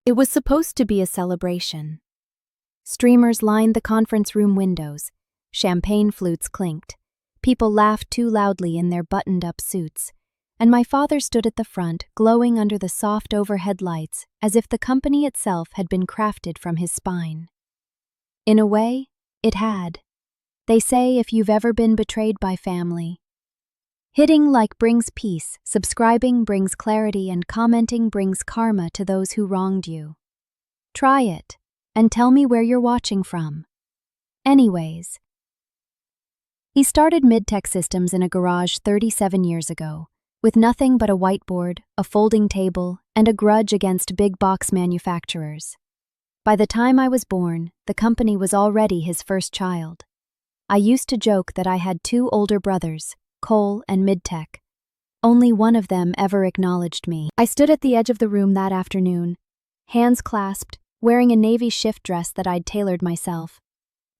It was supposed to be a celebration. Streamers lined the conference room windows, champagne flutes clinked, people laughed too loudly in their buttoned-up suits, and my father stood at the front, glowing under the soft overhead lights as if the company itself had been crafted from his spine. In a way, it had. They say if you've ever been betrayed by family, hitting like brings peace, subscribing brings clarity, and commenting brings karma to those who wronged you. Try it, and tell me where you're watching from. Anyways, he started Midtech Systems in a garage 37 years ago, with nothing but a whiteboard, a folding table, and a grudge against big box manufacturers. By the time I was born, the company was already his first child. I used to joke that I had two older brothers, Cole and Midtech. Only one of them ever acknowledged me. I stood at the edge of the room that afternoon, hands clasped, wearing a navy shift dress that I'd tailored myself.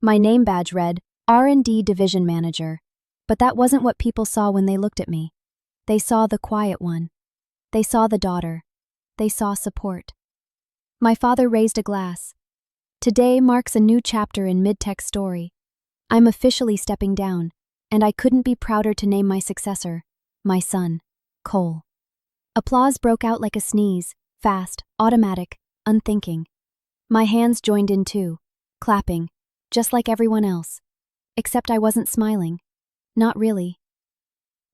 My name badge read, R&D Division Manager, but that wasn't what people saw when they looked at me. They saw the quiet one. They saw the daughter. They saw support. My father raised a glass. Today marks a new chapter in Midtech's story. I'm officially stepping down, and I couldn't be prouder to name my successor, my son, Cole. Applause broke out like a sneeze, fast, automatic, unthinking. My hands joined in too, clapping, just like everyone else. Except I wasn't smiling. Not really.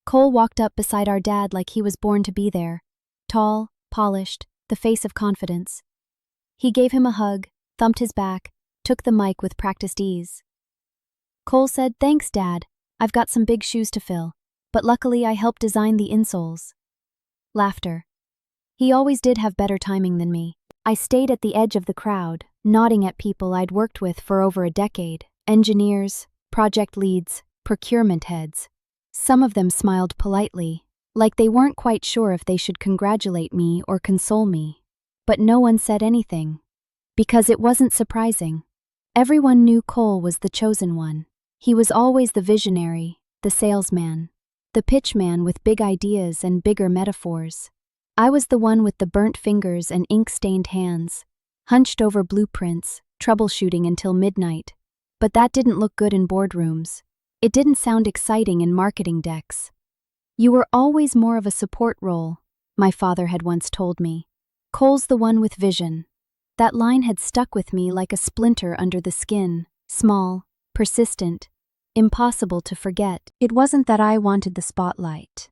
Cole walked up beside our dad like he was born to be there, tall, polished, the face of confidence. He gave him a hug, thumped his back, took the mic with practiced ease. Cole said, "Thanks, Dad. I've got some big shoes to fill, but luckily I helped design the insoles." Laughter. He always did have better timing than me. I stayed at the edge of the crowd, nodding at people I'd worked with for over a decade, engineers, project leads, procurement heads. Some of them smiled politely, like they weren't quite sure if they should congratulate me or console me. But no one said anything, because it wasn't surprising. Everyone knew Cole was the chosen one. He was always the visionary, the salesman, the pitchman with big ideas and bigger metaphors. I was the one with the burnt fingers and ink-stained hands, hunched over blueprints, troubleshooting until midnight. But that didn't look good in boardrooms. It didn't sound exciting in marketing decks. "You were always more of a support role," my father had once told me. "Cole's the one with vision." That line had stuck with me like a splinter under the skin, small, persistent, impossible to forget. It wasn't that I wanted the spotlight.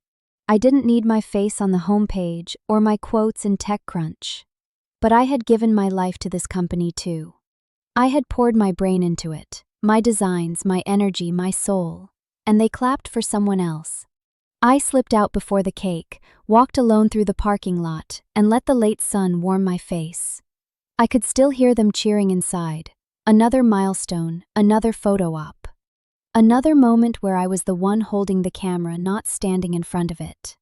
I didn't need my face on the homepage or my quotes in TechCrunch. But I had given my life to this company too. I had poured my brain into it, my designs, my energy, my soul, and they clapped for someone else. I slipped out before the cake, walked alone through the parking lot, and let the late sun warm my face. I could still hear them cheering inside. Another milestone, another photo op. Another moment where I was the one holding the camera, not standing in front of it.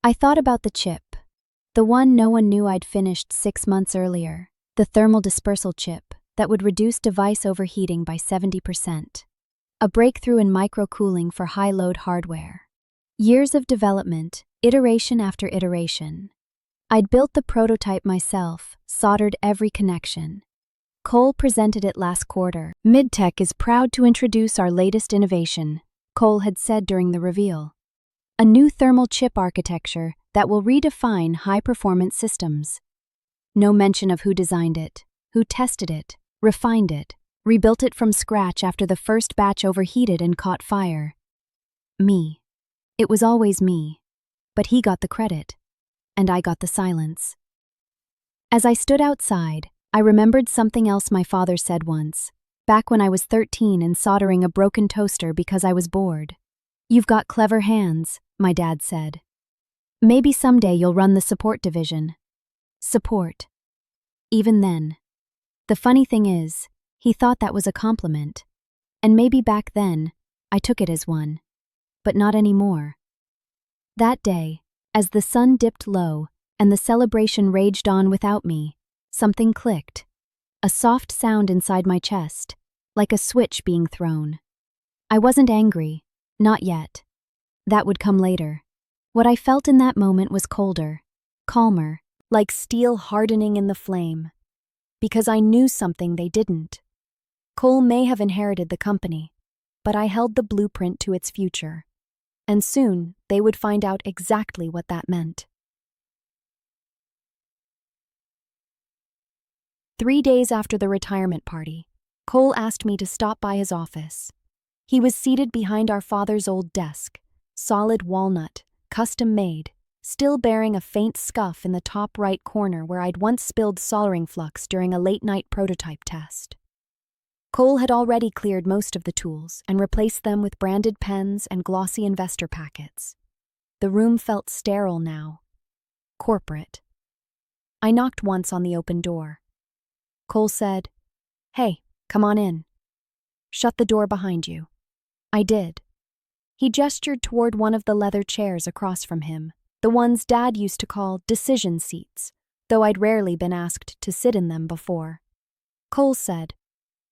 I thought about the chip. The one no one knew I'd finished 6 months earlier. The thermal dispersal chip that would reduce device overheating by 70%. A breakthrough in microcooling for high-load hardware. Years of development, iteration after iteration. I'd built the prototype myself, soldered every connection. Cole presented it last quarter. "Midtech is proud to introduce our latest innovation," Cole had said during the reveal. "A new thermal chip architecture that will redefine high-performance systems." No mention of who designed it, who tested it, refined it, rebuilt it from scratch after the first batch overheated and caught fire. Me. It was always me. But he got the credit, and I got the silence. As I stood outside, I remembered something else my father said once, back when I was 13 and soldering a broken toaster because I was bored. "You've got clever hands," my dad said. "Maybe someday you'll run the support division." Support. Even then. The funny thing is, he thought that was a compliment. And maybe back then, I took it as one. But not anymore. That day, as the sun dipped low and the celebration raged on without me, something clicked. A soft sound inside my chest, like a switch being thrown. I wasn't angry, not yet. That would come later. What I felt in that moment was colder, calmer, like steel hardening in the flame. Because I knew something they didn't. Cole may have inherited the company, but I held the blueprint to its future. And soon, they would find out exactly what that meant. 3 days after the retirement party, Cole asked me to stop by his office. He was seated behind our father's old desk, solid walnut, custom-made, still bearing a faint scuff in the top right corner where I'd once spilled soldering flux during a late-night prototype test. Cole had already cleared most of the tools and replaced them with branded pens and glossy investor packets. The room felt sterile now. Corporate. I knocked once on the open door. Cole said, "Hey, come on in." "Shut the door behind you." I did. He gestured toward one of the leather chairs across from him, the ones Dad used to call decision seats, though I'd rarely been asked to sit in them before. Cole said,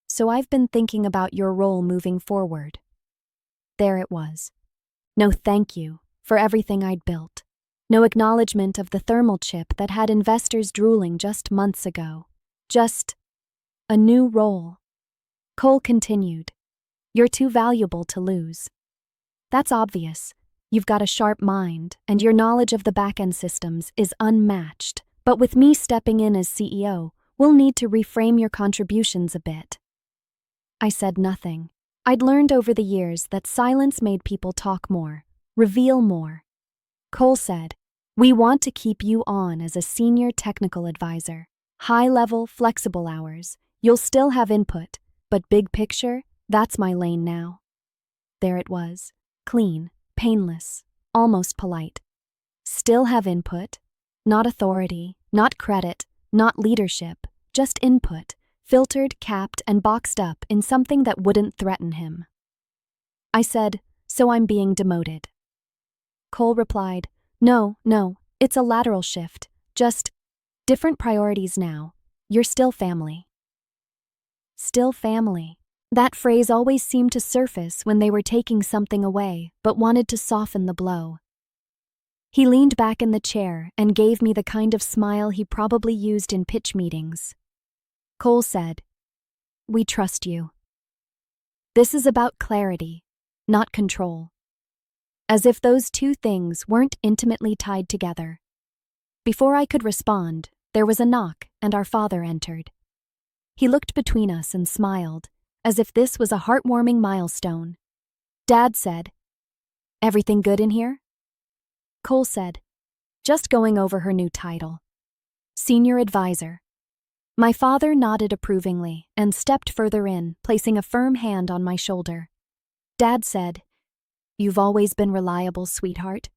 "So I've been thinking about your role moving forward." There it was. No thank you for everything I'd built. No acknowledgement of the thermal chip that had investors drooling just months ago. Just a new role. Cole continued, "You're too valuable to lose. That's obvious. You've got a sharp mind, and your knowledge of the back-end systems is unmatched. But with me stepping in as CEO, we'll need to reframe your contributions a bit." I said nothing. I'd learned over the years that silence made people talk more, reveal more. Cole said, "We want to keep you on as a senior technical advisor. High-level, flexible hours. You'll still have input, but big picture, that's my lane now." There it was. Clean, painless, almost polite. Still have input. Not authority, not credit, not leadership, just input, filtered, capped, and boxed up in something that wouldn't threaten him. I said, "So I'm being demoted." Cole replied, No, it's a lateral shift. Just different priorities now. You're still family." Still family. That phrase always seemed to surface when they were taking something away, but wanted to soften the blow. He leaned back in the chair and gave me the kind of smile he probably used in pitch meetings. Cole said, "We trust you. This is about clarity, not control." As if those two things weren't intimately tied together. Before I could respond, there was a knock and our father entered. He looked between us and smiled, as if this was a heartwarming milestone. Dad said, "Everything good in here?" Cole said, "Just going over her new title. Senior Advisor." My father nodded approvingly and stepped further in, placing a firm hand on my shoulder. Dad said, "You've always been reliable, sweetheart."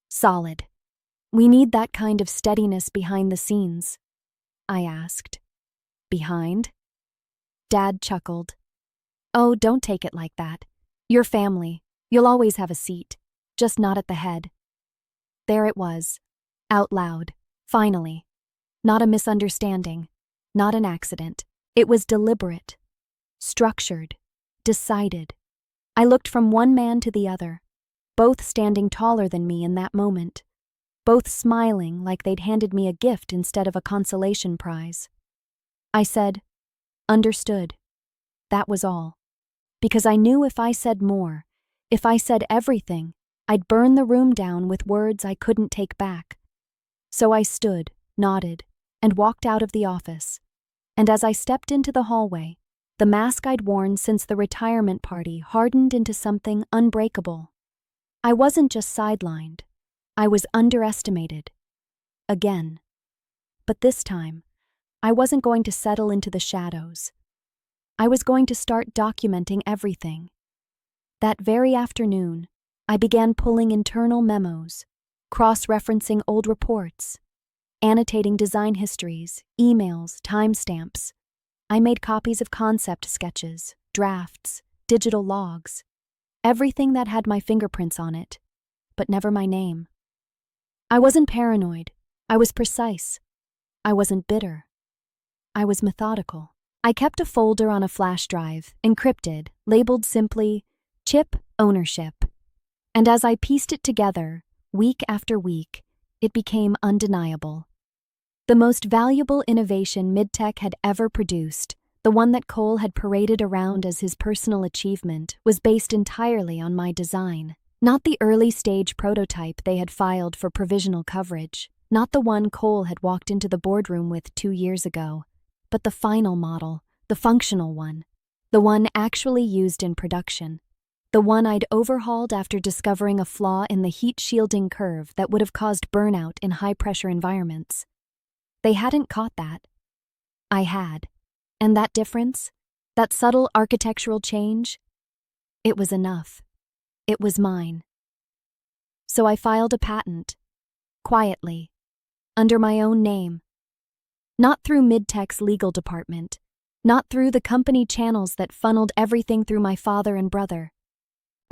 "Solid. We need that kind of steadiness behind the scenes." I asked. "Behind?" Dad chuckled. "Oh, don't take it like that. You're family. You'll always have a seat, just not at the head." There it was, out loud, finally. Not a misunderstanding, not an accident. It was deliberate, structured, decided. I looked from one man to the other, both standing taller than me in that moment, both smiling like they'd handed me a gift instead of a consolation prize. I said, "Understood." That was all. Because I knew if I said more, if I said everything, I'd burn the room down with words I couldn't take back. So I stood, nodded, and walked out of the office. And as I stepped into the hallway, the mask I'd worn since the retirement party hardened into something unbreakable. I wasn't just sidelined. I was underestimated. Again. But this time, I wasn't going to settle into the shadows. I was going to start documenting everything. That very afternoon, I began pulling internal memos, cross-referencing old reports, annotating design histories, emails, timestamps. I made copies of concept sketches, drafts, digital logs, everything that had my fingerprints on it, but never my name. I wasn't paranoid. I was precise. I wasn't bitter. I was methodical. I kept a folder on a flash drive, encrypted, labeled simply, Chip Ownership. And as I pieced it together, week after week, it became undeniable. The most valuable innovation Midtech had ever produced, the one that Cole had paraded around as his personal achievement, was based entirely on my design. Not the early-stage prototype they had filed for provisional coverage, not the one Cole had walked into the boardroom with 2 years ago, but the final model, the functional one, the one actually used in production, the one I'd overhauled after discovering a flaw in the heat-shielding curve that would have caused burnout in high-pressure environments. They hadn't caught that. I had. And that difference, that subtle architectural change, it was enough. It was mine. So I filed a patent, quietly, under my own name. Not through Midtech's legal department, not through the company channels that funneled everything through my father and brother.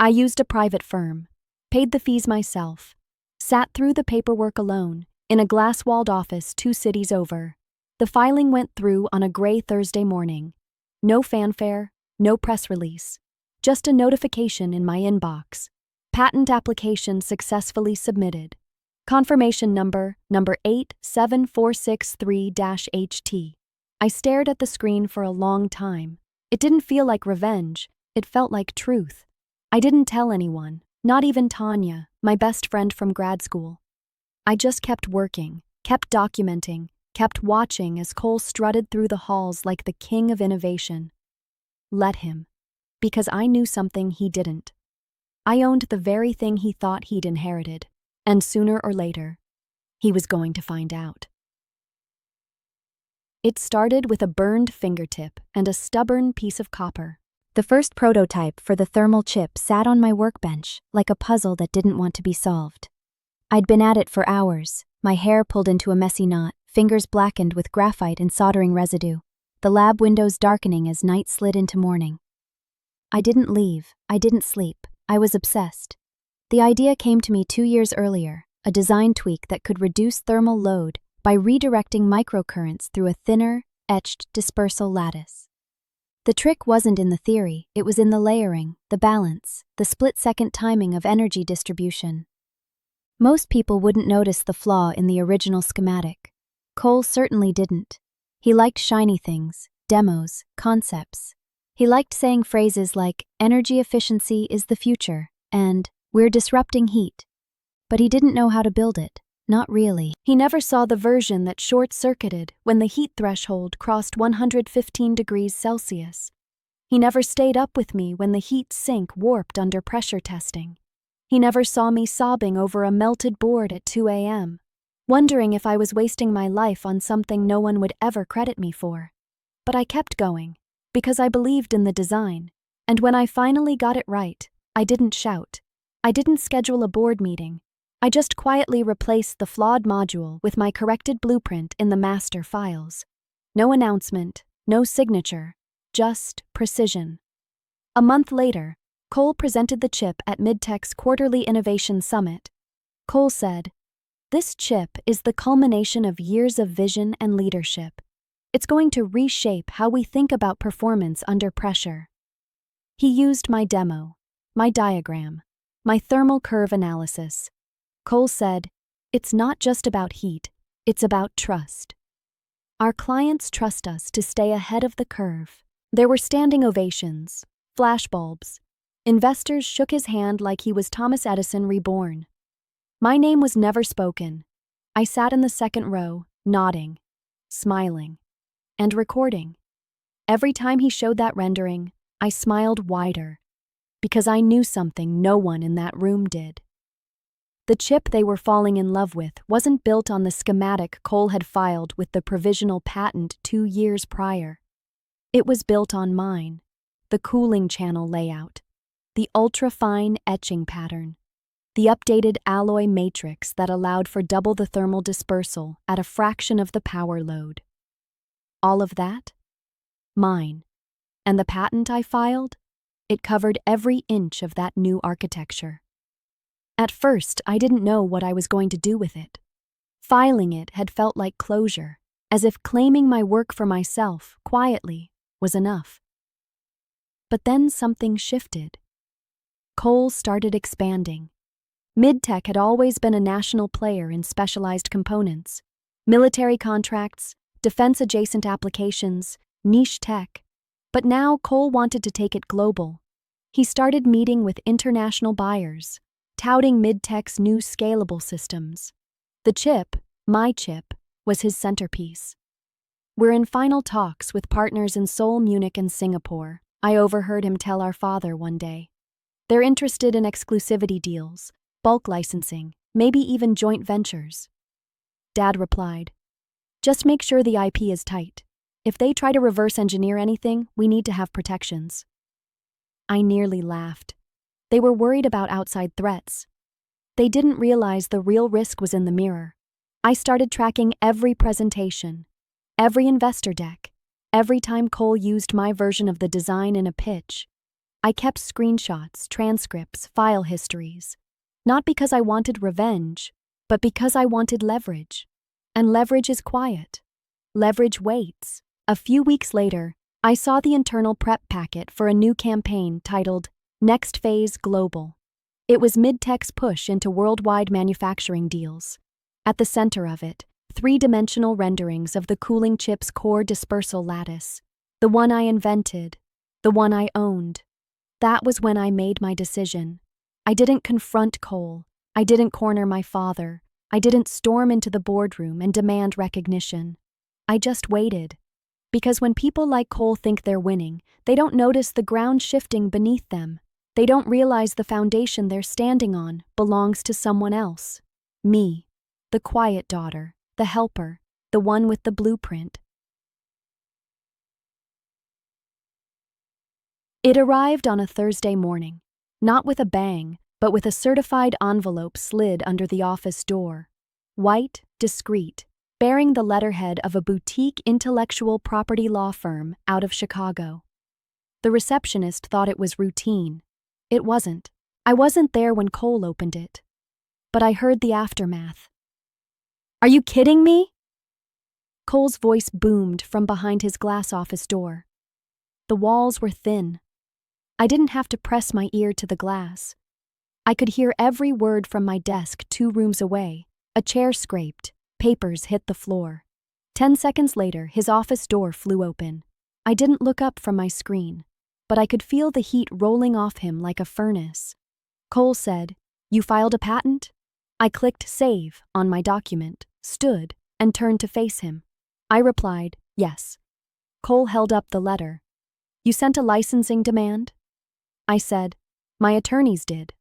I used a private firm, paid the fees myself, sat through the paperwork alone, in a glass-walled office 2 cities over. The filing went through on a gray Thursday morning. No fanfare, no press release. Just a notification in my inbox. Patent application successfully submitted. Confirmation number 87463-HT. I stared at the screen for a long time. It didn't feel like revenge. It felt like truth. I didn't tell anyone, not even Tanya, my best friend from grad school. I just kept working, kept documenting, kept watching as Cole strutted through the halls like the king of innovation. Let him. Because I knew something he didn't. I owned the very thing he thought he'd inherited, and sooner or later, he was going to find out. It started with a burned fingertip and a stubborn piece of copper. The first prototype for the thermal chip sat on my workbench like a puzzle that didn't want to be solved. I'd been at it for hours, my hair pulled into a messy knot, fingers blackened with graphite and soldering residue, the lab windows darkening as night slid into morning. I didn't leave, I didn't sleep, I was obsessed. The idea came to me 2 years earlier, a design tweak that could reduce thermal load by redirecting microcurrents through a thinner, etched dispersal lattice. The trick wasn't in the theory, it was in the layering, the balance, the split-second timing of energy distribution. Most people wouldn't notice the flaw in the original schematic. Cole certainly didn't. He liked shiny things, demos, concepts. He liked saying phrases like, "Energy efficiency is the future," and "We're disrupting heat." But he didn't know how to build it. Not really. He never saw the version that short-circuited when the heat threshold crossed 115 degrees Celsius. He never stayed up with me when the heat sink warped under pressure testing. He never saw me sobbing over a melted board at 2 a.m., wondering if I was wasting my life on something no one would ever credit me for. But I kept going, because I believed in the design, and when I finally got it right, I didn't shout. I didn't schedule a board meeting. I just quietly replaced the flawed module with my corrected blueprint in the master files. No announcement, no signature, just precision. A month later, Cole presented the chip at Midtech's quarterly innovation summit. Cole said, "This chip is the culmination of years of vision and leadership. It's going to reshape how we think about performance under pressure." He used my demo, my diagram, my thermal curve analysis. Cole said, "It's not just about heat, it's about trust. Our clients trust us to stay ahead of the curve." There were standing ovations, flashbulbs. Investors shook his hand like he was Thomas Edison reborn. My name was never spoken. I sat in the second row, nodding, smiling, and recording. Every time he showed that rendering, I smiled wider, because I knew something no one in that room did. The chip they were falling in love with wasn't built on the schematic Cole had filed with the provisional patent 2 years prior. It was built on mine, the cooling channel layout, the ultra-fine etching pattern, the updated alloy matrix that allowed for double the thermal dispersal at a fraction of the power load. All of that? Mine. And the patent I filed? It covered every inch of that new architecture. At first, I didn't know what I was going to do with it. Filing it had felt like closure, as if claiming my work for myself, quietly, was enough. But then something shifted. Cole started expanding. Midtech had always been a national player in specialized components. Military contracts, defense-adjacent applications, niche tech. But now Cole wanted to take it global. He started meeting with international buyers, touting Midtech's new scalable systems. The chip, my chip, was his centerpiece. We're in final talks with partners in Seoul, Munich, and Singapore, I overheard him tell our father one day. They're interested in exclusivity deals, bulk licensing, maybe even joint ventures. Dad replied, "Just make sure the IP is tight. If they try to reverse engineer anything, we need to have protections." I nearly laughed. They were worried about outside threats. They didn't realize the real risk was in the mirror. I started tracking every presentation, every investor deck, every time Cole used my version of the design in a pitch. I kept screenshots, transcripts, file histories. Not because I wanted revenge, but because I wanted leverage. And leverage is quiet. Leverage waits. A few weeks later, I saw the internal prep packet for a new campaign titled Next Phase Global. It was Midtech's push into worldwide manufacturing deals. At the center of it, three-dimensional renderings of the cooling chip's core dispersal lattice. The one I invented. The one I owned. That was when I made my decision. I didn't confront Cole. I didn't corner my father. I didn't storm into the boardroom and demand recognition. I just waited. Because when people like Cole think they're winning, they don't notice the ground shifting beneath them. They don't realize the foundation they're standing on belongs to someone else. Me, the quiet daughter, the helper, the one with the blueprint. It arrived on a Thursday morning, not with a bang, but with a certified envelope slid under the office door. White, discreet, bearing the letterhead of a boutique intellectual property law firm out of Chicago. The receptionist thought it was routine. It wasn't. I wasn't there when Cole opened it. But I heard the aftermath. "Are you kidding me?" Cole's voice boomed from behind his glass office door. The walls were thin. I didn't have to press my ear to the glass. I could hear every word from my desk 2 rooms away. A chair scraped. Papers hit the floor. 10 seconds later, his office door flew open. I didn't look up from my screen, but I could feel the heat rolling off him like a furnace. Cole said, "You filed a patent?" I clicked save on my document, stood, and turned to face him. I replied, "Yes." Cole held up the letter. "You sent a licensing demand?" I said, "My attorneys did."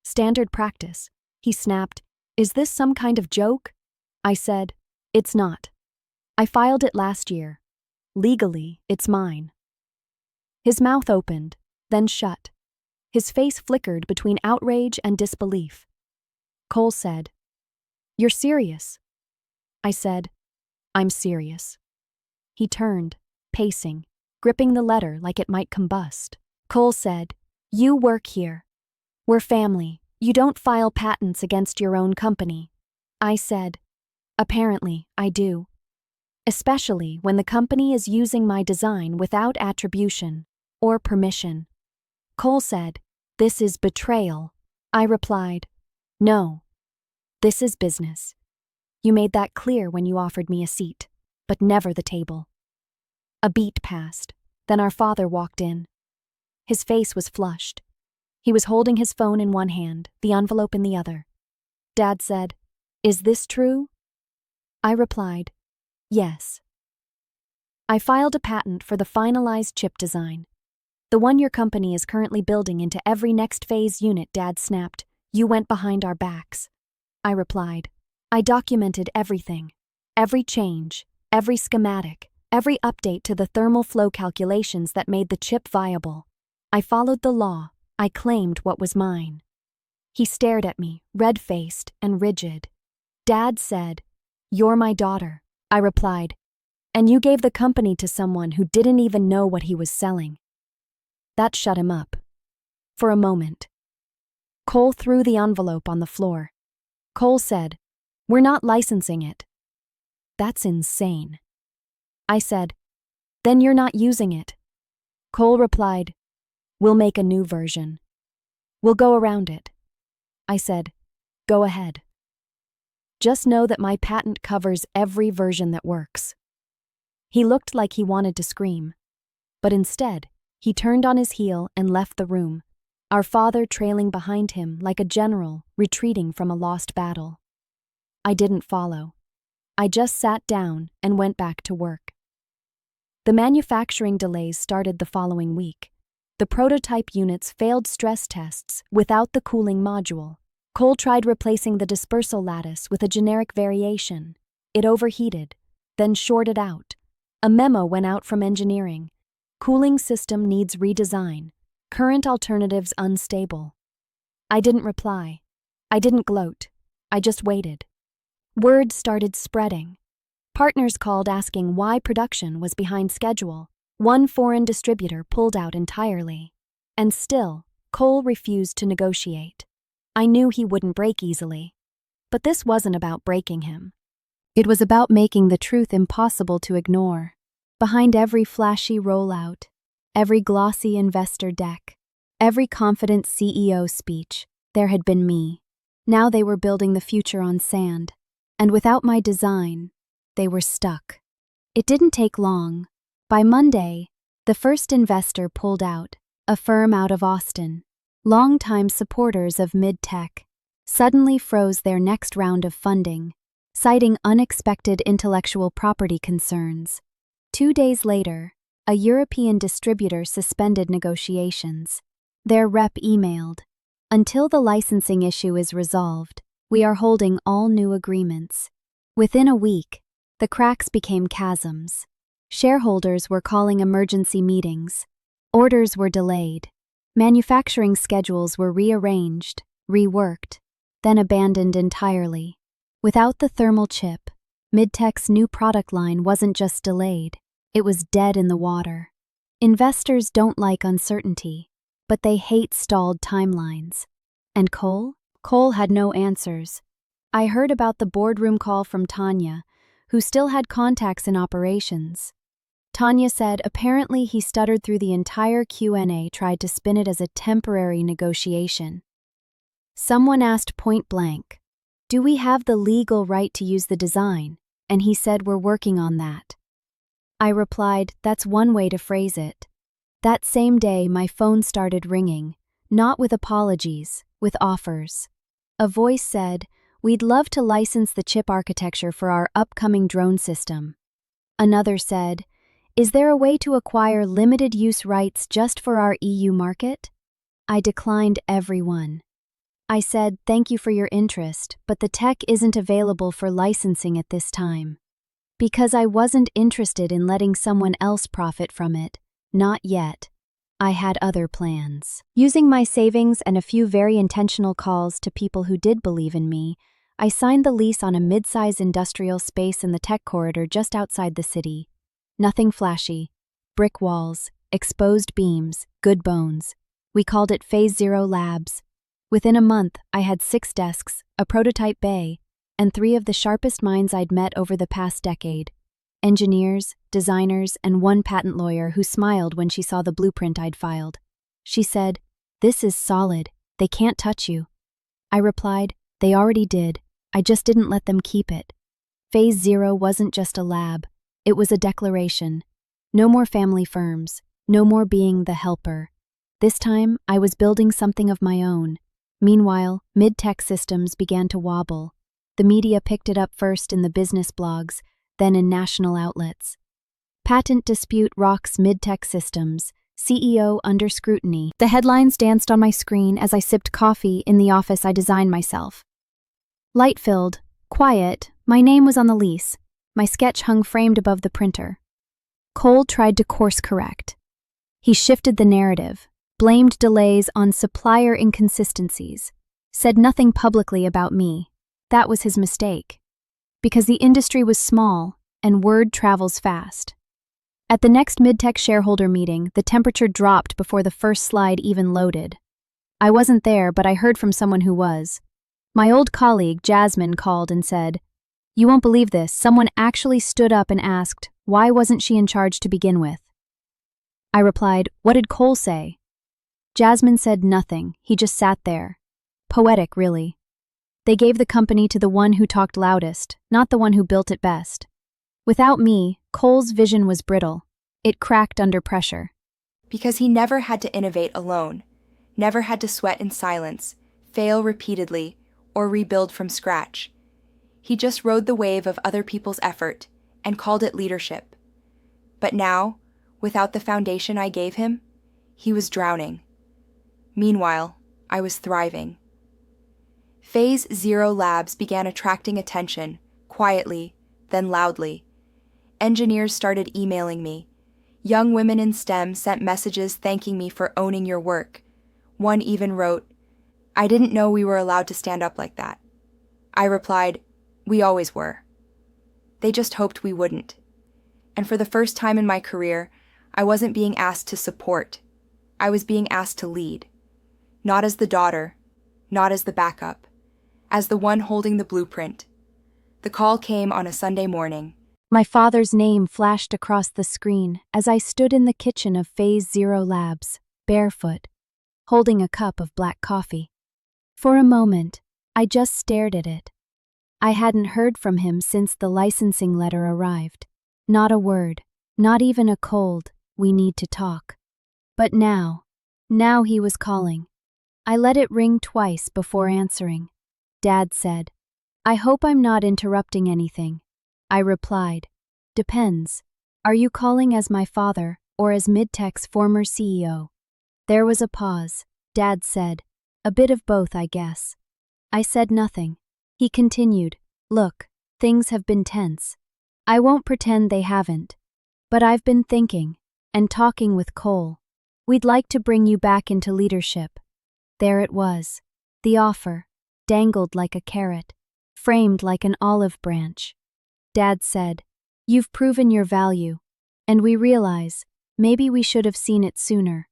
"Standard practice." He snapped, "Is this some kind of joke?" I said, "It's not. I filed it last year. Legally, it's mine." His mouth opened, then shut. His face flickered between outrage and disbelief. Cole said, "You're serious?" I said, "I'm serious." He turned, pacing, gripping the letter like it might combust. Cole said, "You work here. We're family. You don't file patents against your own company." I said, "Apparently, I do. Especially when the company is using my design without attribution or permission." Cole said, "This is betrayal." I replied, "No. This is business. You made that clear when you offered me a seat, but never the table." A beat passed, then our father walked in. His face was flushed. He was holding his phone in one hand, the envelope in the other. Dad said, "Is this true?" I replied, "Yes." "I filed a patent for the finalized chip design. The one your company is currently building into every next phase unit," Dad snapped. "You went behind our backs." I replied, "I documented everything. Every change, every schematic, every update to the thermal flow calculations that made the chip viable. I followed the law. I claimed what was mine." He stared at me, red-faced and rigid. Dad said, "You're my daughter." I replied, "And you gave the company to someone who didn't even know what he was selling." That shut him up. For a moment. Cole threw the envelope on the floor. Cole said, "We're not licensing it." "That's insane." I said, "Then you're not using it." Cole replied, "We'll make a new version. We'll go around it." I said, "Go ahead." Just know that my patent covers every version that works." He looked like he wanted to scream, but instead, he turned on his heel and left the room, our father trailing behind him like a general retreating from a lost battle. I didn't follow. I just sat down and went back to work. The manufacturing delays started the following week. The prototype units failed stress tests without the cooling module. Cole tried replacing the dispersal lattice with a generic variation. It overheated, then shorted out. A memo went out from engineering. Cooling system needs redesign. Current alternatives unstable. I didn't reply. I didn't gloat. I just waited. Word started spreading. Partners called asking why production was behind schedule. One foreign distributor pulled out entirely. And still, Cole refused to negotiate. I knew he wouldn't break easily. But this wasn't about breaking him. It was about making the truth impossible to ignore. Behind every flashy rollout, every glossy investor deck, every confident CEO speech, there had been me. Now they were building the future on sand. And without my design, they were stuck. It didn't take long. By Monday, the first investor pulled out, a firm out of Austin. Longtime supporters of mid-tech suddenly froze their next round of funding, citing unexpected intellectual property concerns. 2 days later, a European distributor suspended negotiations. Their rep emailed, "Until the licensing issue is resolved, we are holding all new agreements." Within a week, the cracks became chasms. Shareholders were calling emergency meetings. Orders were delayed. Manufacturing schedules were rearranged, reworked, then abandoned entirely. Without the thermal chip, Midtech's new product line wasn't just delayed, it was dead in the water. Investors don't like uncertainty, but they hate stalled timelines. And Cole? Cole had no answers. I heard about the boardroom call from Tanya, who still had contacts in operations. Tanya said apparently he stuttered through the entire Q&A, tried to spin it as a temporary negotiation. Someone asked point blank, "Do we have the legal right to use the design?" And he said, "We're working on that." I replied, "That's one way to phrase it." That same day, my phone started ringing, not with apologies, with offers. A voice said, "We'd love to license the chip architecture for our upcoming drone system." Another said, "Is there a way to acquire limited use rights just for our EU market?" I declined everyone. I said, "Thank you for your interest, but the tech isn't available for licensing at this time." Because I wasn't interested in letting someone else profit from it, not yet. I had other plans. Using my savings and a few very intentional calls to people who did believe in me, I signed the lease on a mid-size industrial space in the tech corridor just outside the city. Nothing flashy. Brick walls, exposed beams, good bones. We called it Phase 0 Labs. Within a month, I had 6 desks, a prototype bay, and 3 of the sharpest minds I'd met over the past decade. Engineers, designers, and one patent lawyer who smiled when she saw the blueprint I'd filed. She said, "This is solid. They can't touch you." I replied, "They already did. I just didn't let them keep it." Phase 0 wasn't just a lab. It was a declaration. No more family firms. No more being the helper. This time, I was building something of my own. Meanwhile, mid-tech systems began to wobble. The media picked it up first in the business blogs, then in national outlets. Patent dispute rocks mid-tech systems. CEO under scrutiny. The headlines danced on my screen as I sipped coffee in the office I designed myself. Light-filled, quiet, my name was on the lease. My sketch hung framed above the printer. Cole tried to course correct. He shifted the narrative, blamed delays on supplier inconsistencies, said nothing publicly about me. That was his mistake. Because the industry was small and word travels fast. At the next mid-tech shareholder meeting, the temperature dropped before the first slide even loaded. I wasn't there, but I heard from someone who was. My old colleague, Jasmine, called and said, "You won't believe this, someone actually stood up and asked, why wasn't she in charge to begin with?" I replied, "What did Cole say?" Jasmine said nothing, he just sat there. Poetic, really. They gave the company to the one who talked loudest, not the one who built it best. Without me, Cole's vision was brittle. It cracked under pressure. Because he never had to innovate alone, never had to sweat in silence, fail repeatedly, or rebuild from scratch. He just rode the wave of other people's effort and called it leadership. But now, without the foundation I gave him, he was drowning. Meanwhile, I was thriving. Phase Zero Labs began attracting attention, quietly, then loudly. Engineers started emailing me. Young women in STEM sent messages thanking me for owning your work. One even wrote, "I didn't know we were allowed to stand up like that." I replied, "We always were." They just hoped we wouldn't. And for the first time in my career, I wasn't being asked to support. I was being asked to lead. Not as the daughter, not as the backup, as the one holding the blueprint. The call came on a Sunday morning. My father's name flashed across the screen as I stood in the kitchen of Phase Zero Labs, barefoot, holding a cup of black coffee. For a moment, I just stared at it. I hadn't heard from him since the licensing letter arrived. Not a word, not even a cold, "We need to talk." But now he was calling. I let it ring twice before answering. Dad said, "I hope I'm not interrupting anything." I replied, "Depends. Are you calling as my father or as Midtech's former CEO?" There was a pause. Dad said, "A bit of both, I guess." I said nothing. He continued, "Look, things have been tense. I won't pretend they haven't. But I've been thinking and talking with Cole. We'd like to bring you back into leadership." There it was, the offer, dangled like a carrot, framed like an olive branch. Dad said, "You've proven your value, and we realize maybe we should have seen it sooner."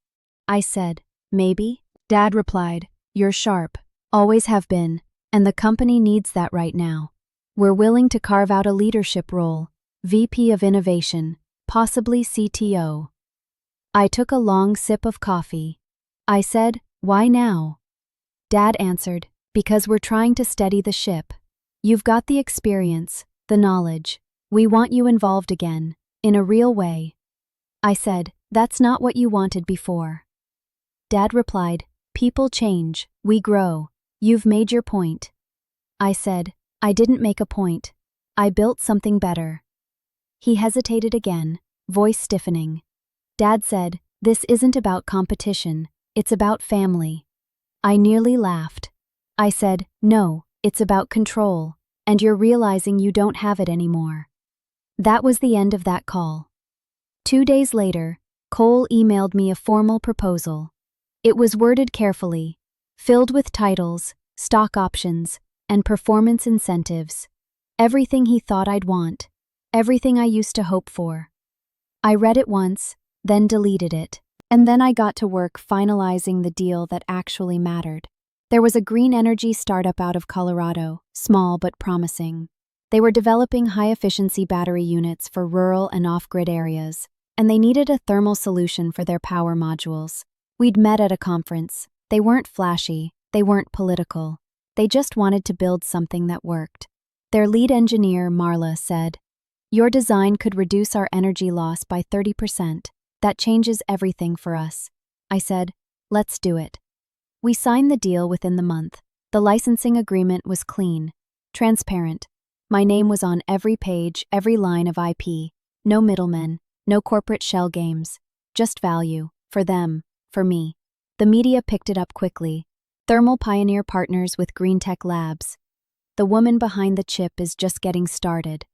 I said, "Maybe?" Dad replied, "You're sharp, always have been, and the company needs that right now. We're willing to carve out a leadership role, VP of Innovation, possibly CTO." I took a long sip of coffee. I said, "Why now?" Dad answered, "Because we're trying to steady the ship. You've got the experience, the knowledge. We want you involved again, in a real way." I said, "That's not what you wanted before." Dad replied, "People change, we grow. You've made your point." I said, "I didn't make a point. I built something better." He hesitated again, voice stiffening. Dad said, "This isn't about competition, it's about family." I nearly laughed. I said, "No, it's about control, and you're realizing you don't have it anymore." That was the end of that call. 2 days later, Cole emailed me a formal proposal. It was worded carefully, filled with titles, stock options, and performance incentives. Everything he thought I'd want, everything I used to hope for. I read it once, then deleted it, and then I got to work finalizing the deal that actually mattered. There was a green energy startup out of Colorado, small but promising. They were developing high-efficiency battery units for rural and off-grid areas, and they needed a thermal solution for their power modules. We'd met at a conference. They weren't flashy, they weren't political. They just wanted to build something that worked. Their lead engineer, Marla, said, "Your design could reduce our energy loss by 30%. That changes everything for us." I said, "Let's do it." We signed the deal within the month. The licensing agreement was clean, transparent. My name was on every page, every line of IP. No middlemen, no corporate shell games. Just value, for them, for me. The media picked it up quickly. Thermal Pioneer partners with Green Tech Labs. The woman behind the chip is just getting started.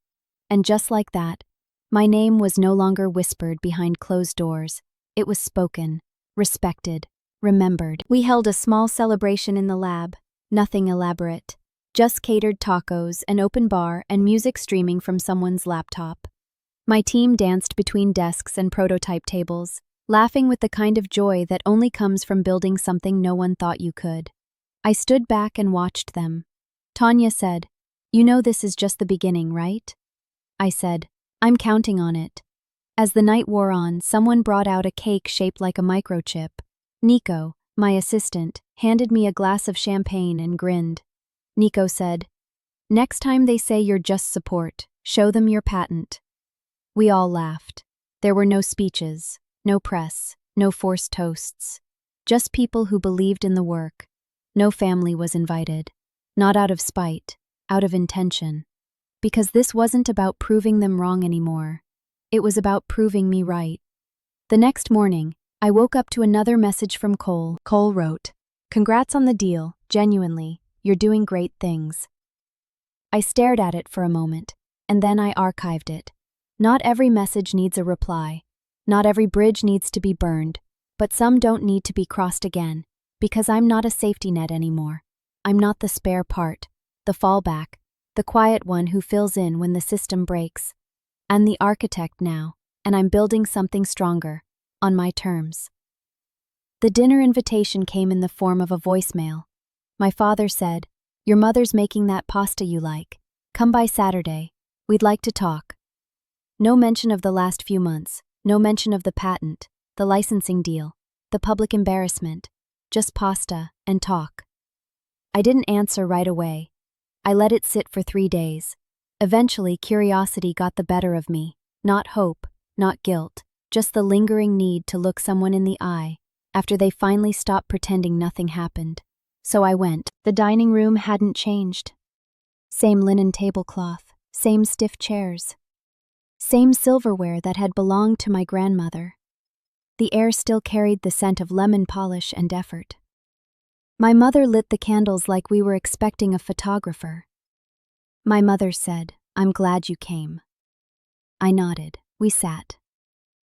And just like that, my name was no longer whispered behind closed doors. It was spoken, respected, remembered. We held a small celebration in the lab, nothing elaborate. Just catered tacos, an open bar, and music streaming from someone's laptop. My team danced between desks and prototype tables, laughing with the kind of joy that only comes from building something no one thought you could. I stood back and watched them. Tanya said, "You know this is just the beginning, right?" I said, "I'm counting on it." As the night wore on, someone brought out a cake shaped like a microchip. Nico, my assistant, handed me a glass of champagne and grinned. Nico said. Next time they say you're just support, show them your patent. We all laughed. There were no speeches, no press, no forced toasts. Just people who believed in the work. No family was invited. Not out of spite, out of intention. Because this wasn't about proving them wrong anymore. It was about proving me right. The next morning, I woke up to another message from Cole. Cole wrote, "Congrats on the deal, genuinely, you're doing great things." I stared at it for a moment, and then I archived it. Not every message needs a reply. Not every bridge needs to be burned, but some don't need to be crossed again, because I'm not a safety net anymore. I'm not the spare part, the fallback, the quiet one who fills in when the system breaks. I'm the architect now, and I'm building something stronger, on my terms. The dinner invitation came in the form of a voicemail. My father said, "Your mother's making that pasta you like. Come by Saturday. We'd like to talk." No mention of the last few months, no mention of the patent, the licensing deal, the public embarrassment, just pasta and talk. I didn't answer right away. I let it sit for 3 days. Eventually, curiosity got the better of me, not hope, not guilt, just the lingering need to look someone in the eye after they finally stopped pretending nothing happened. So I went. The dining room hadn't changed. Same linen tablecloth, same stiff chairs. Same silverware that had belonged to my grandmother. The air still carried the scent of lemon polish and effort. My mother lit the candles like we were expecting a photographer. My mother said, "I'm glad you came." I nodded. We sat.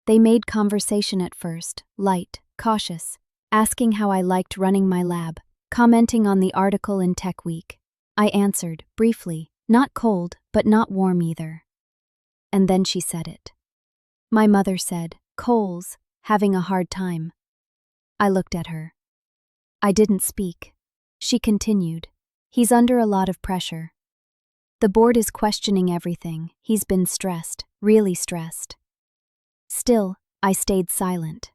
They made conversation at first, light, cautious, asking how I liked running my lab, commenting on the article in Tech Week. I answered, briefly, not cold, but not warm either. And then she said it. My mother said, "Cole's having a hard time." I looked at her. I didn't speak. She continued, "He's under a lot of pressure. The board is questioning everything. He's been stressed, really stressed." Still, I stayed silent.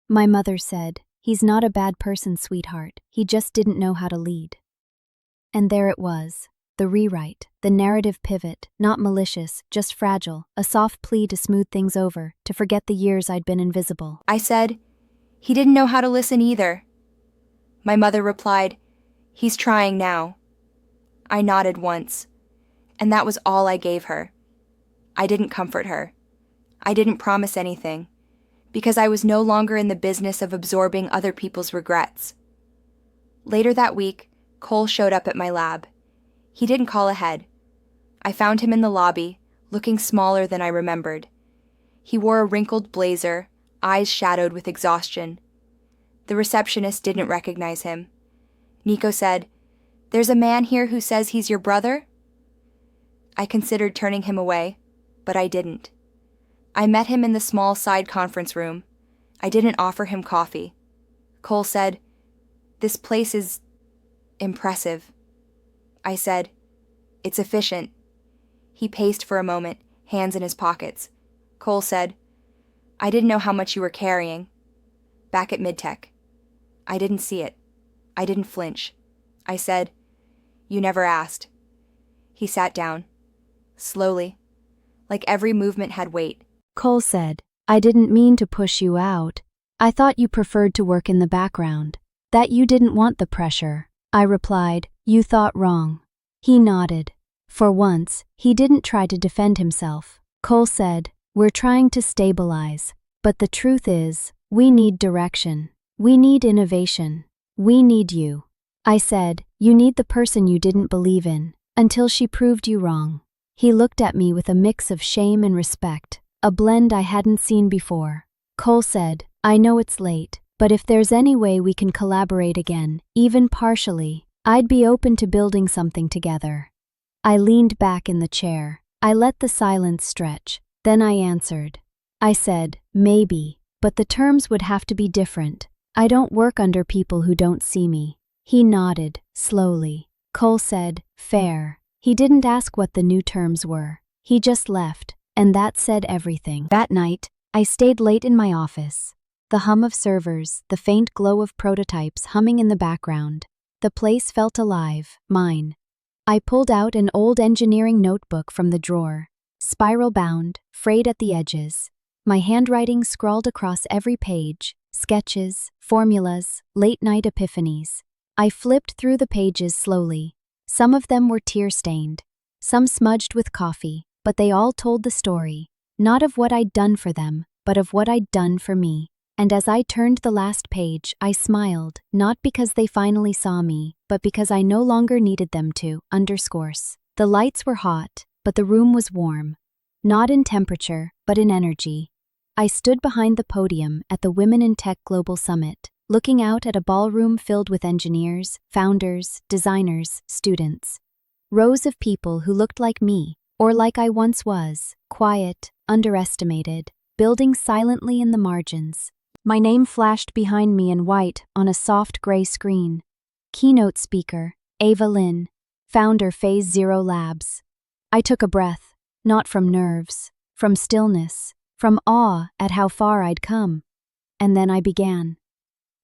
My mother said, "He's not a bad person, sweetheart. He just didn't know how to lead." And there it was, the rewrite, the narrative pivot, not malicious, just fragile, a soft plea to smooth things over, to forget the years I'd been invisible. I said, "He didn't know how to listen either." My mother replied, "He's trying now." I nodded once, and that was all I gave her. I didn't comfort her. I didn't promise anything, because I was no longer in the business of absorbing other people's regrets. Later that week, Cole showed up at my lab. He didn't call ahead. I found him in the lobby, looking smaller than I remembered. He wore a wrinkled blazer, eyes shadowed with exhaustion. The receptionist didn't recognize him. Nico said, "There's a man here who says he's your brother?" I considered turning him away, but I didn't. I met him in the small side conference room. I didn't offer him coffee. Cole said, "This place is impressive." I said, "It's efficient." He paced for a moment, hands in his pockets. Cole said, "I didn't know how much you were carrying." Back at Midtech. I didn't see it. I didn't flinch. I said, "You never asked." He sat down. Slowly. Like every movement had weight. Cole said, "I didn't mean to push you out. I thought you preferred to work in the background. That you didn't want the pressure." I replied, "You thought wrong." He nodded. For once, he didn't try to defend himself. Cole said, "We're trying to stabilize. But the truth is, we need direction. We need innovation. We need you." I said, "You need the person you didn't believe in, until she proved you wrong." He looked at me with a mix of shame and respect, a blend I hadn't seen before. Cole said, "I know it's late, but if there's any way we can collaborate again, even partially, I'd be open to building something together." I leaned back in the chair. I let the silence stretch. Then I answered. I said, "Maybe, but the terms would have to be different. I don't work under people who don't see me." He nodded, slowly. Cole said, "Fair." He didn't ask what the new terms were. He just left, and that said everything. That night, I stayed late in my office. The hum of servers, the faint glow of prototypes humming in the background. The place felt alive, mine. I pulled out an old engineering notebook from the drawer, spiral-bound, frayed at the edges. My handwriting scrawled across every page, sketches, formulas, late-night epiphanies. I flipped through the pages slowly. Some of them were tear-stained, some smudged with coffee, but they all told the story, not of what I'd done for them, but of what I'd done for me. And as I turned the last page, I smiled, not because they finally saw me, but because I no longer needed them to. Underscores. The lights were hot, but the room was warm. Not in temperature, but in energy. I stood behind the podium at the Women in Tech Global Summit, looking out at a ballroom filled with engineers, founders, designers, students. Rows of people who looked like me, or like I once was, quiet, underestimated, building silently in the margins. My name flashed behind me in white on a soft gray screen. Keynote speaker, Ava Lin, founder Phase Zero Labs. I took a breath, not from nerves, from stillness, from awe at how far I'd come. And then I began.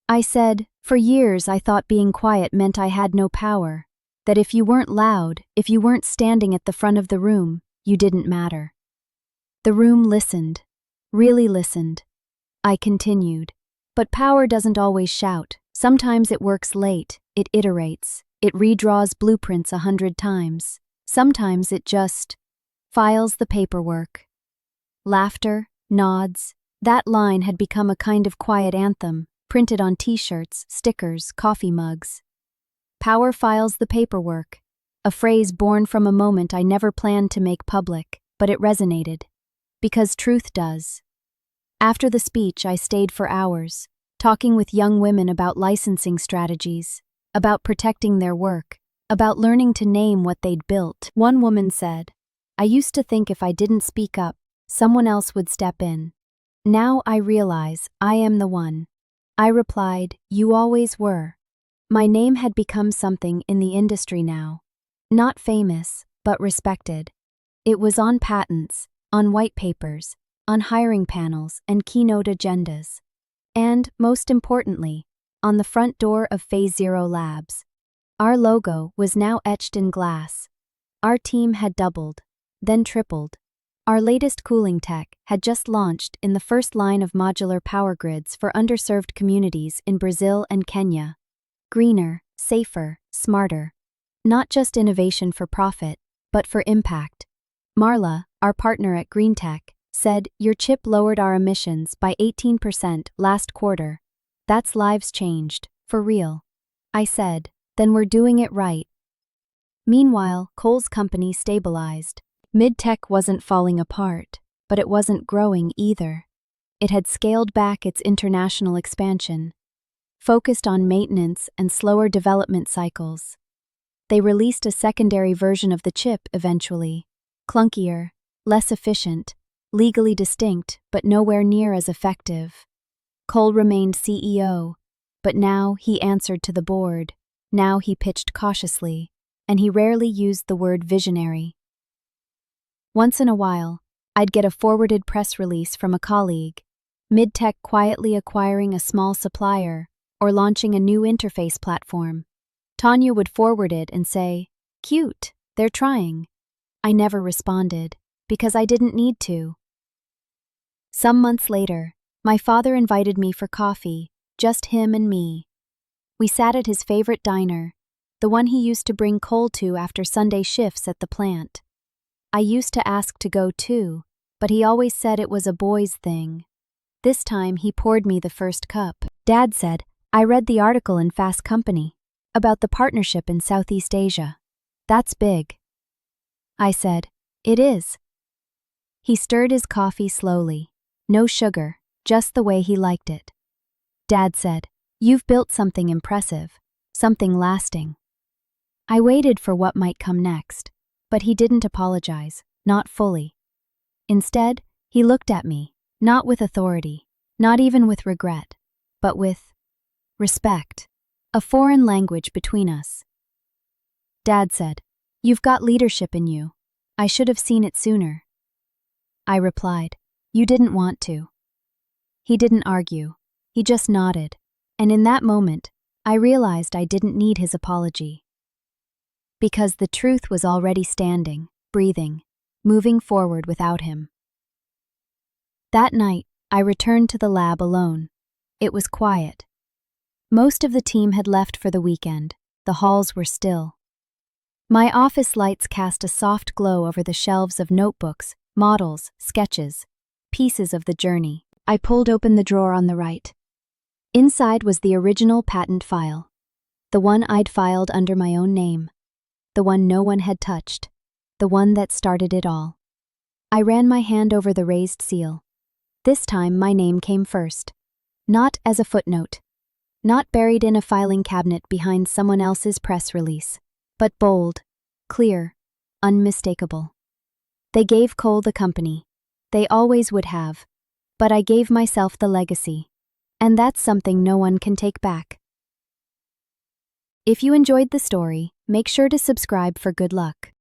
I said, for years I thought being quiet meant I had no power, that if you weren't loud, if you weren't standing at the front of the room, you didn't matter. The room listened, really listened. I continued. But power doesn't always shout. Sometimes it works late, it iterates, it redraws blueprints 100 times. Sometimes it just files the paperwork. Laughter, nods. That line had become a kind of quiet anthem, printed on t-shirts, stickers, coffee mugs. Power files the paperwork. A phrase born from a moment I never planned to make public, but it resonated. Because truth does. After the speech, I stayed for hours, talking with young women about licensing strategies, about protecting their work, about learning to name what they'd built. One woman said, I used to think if I didn't speak up, someone else would step in. Now I realize I am the one. I replied, you always were. My name had become something in the industry now. Not famous, but respected. It was on patents, on white papers, on hiring panels and keynote agendas. And, most importantly, on the front door of Phase Zero Labs. Our logo was now etched in glass. Our team had doubled, then tripled. Our latest cooling tech had just launched in the first line of modular power grids for underserved communities in Brazil and Kenya. Greener, safer, smarter. Not just innovation for profit, but for impact. Marla, our partner at GreenTech, said, your chip lowered our emissions by 18% last quarter. That's lives changed, for real. I said, then we're doing it right. Meanwhile, Cole's company stabilized. Midtech wasn't falling apart, but it wasn't growing either. It had scaled back its international expansion, focused on maintenance and slower development cycles. They released a secondary version of the chip eventually, clunkier, less efficient, legally distinct, but nowhere near as effective. Cole remained CEO, but now he answered to the board. Now he pitched cautiously, and he rarely used the word visionary. Once in a while, I'd get a forwarded press release from a colleague, Midtech quietly acquiring a small supplier or launching a new interface platform. Tanya would forward it and say, cute, they're trying. I never responded, because I didn't need to. Some months later, my father invited me for coffee, just him and me. We sat at his favorite diner, the one he used to bring Cole to after Sunday shifts at the plant. I used to ask to go too, but he always said it was a boys' thing. This time he poured me the first cup. Dad said, I read the article in Fast Company about the partnership in Southeast Asia. That's big. I said, it is. He stirred his coffee slowly. No sugar, just the way he liked it. Dad said, you've built something impressive, something lasting. I waited for what might come next, but he didn't apologize, not fully. Instead, he looked at me, not with authority, not even with regret, but with respect, a foreign language between us. Dad said, you've got leadership in you. I should have seen it sooner. I replied, you didn't want to. He didn't argue. He just nodded, and in that moment, I realized I didn't need his apology. Because the truth was already standing, breathing, moving forward without him. That night, I returned to the lab alone. It was quiet. Most of the team had left for the weekend. The halls were still. My office lights cast a soft glow over the shelves of notebooks, models, sketches, pieces of the journey. I pulled open the drawer on the right. Inside was the original patent file. The one I'd filed under my own name. The one no one had touched. The one that started it all. I ran my hand over the raised seal. This time my name came first. Not as a footnote. Not buried in a filing cabinet behind someone else's press release. But bold, clear, unmistakable. They gave Cole the company. They always would have. But I gave myself the legacy. And that's something no one can take back. If you enjoyed the story, make sure to subscribe for good luck.